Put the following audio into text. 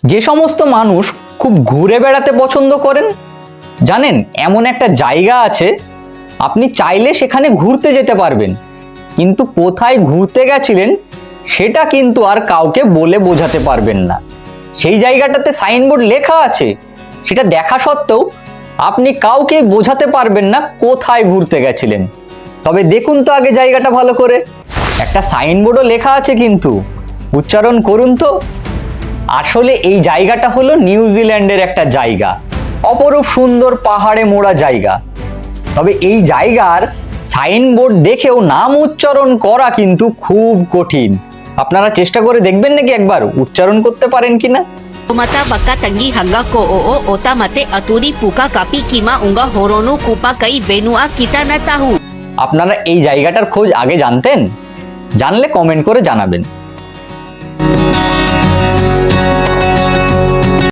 যে সমস্ত মানুষ খুব ঘুরে বেড়াতে পছন্দ করেন, জানেন এমন একটা জায়গা আছে, আপনি চাইলে সেখানে ঘুরতে যেতে পারবেন, কিন্তু কোথায় ঘুরতে গেছিলেন সেটা কিন্তু আর কাউকে বলে বোঝাতে পারবেন না। সেই জায়গাটাতে সাইনবোর্ড লেখা আছে, সেটা দেখা সত্ত্বেও আপনি কাউকে বোঝাতে পারবেন না কোথায় ঘুরতে গেছিলেন। তবে দেখুন তো আগে জায়গাটা ভালো করে, একটা সাইনবোর্ডও লেখা আছে কিন্তু উচ্চারণ করুন তো। আসলে এই জায়গাটা হলো নিউজিল্যান্ডের একটা জায়গা, অপরূপ সুন্দর পাহাড়ে মোড়া জায়গা। তবে এই জায়গার সাইনবোর্ড দেখেও নাম উচ্চারণ করা কিন্তু খুব কঠিন। আপনারা চেষ্টা করে দেখবেন নাকি একবার উচ্চারণ করতে পারেন কিনা। Mata baka tagi hangga ko oo ota mate aturi puka kapi kima unga horonu kupa kai benua kita na tahu. আপনারা এই জায়গাটার খোঁজ আগে জানতেন? জানলে কমেন্ট করে জানাবেন।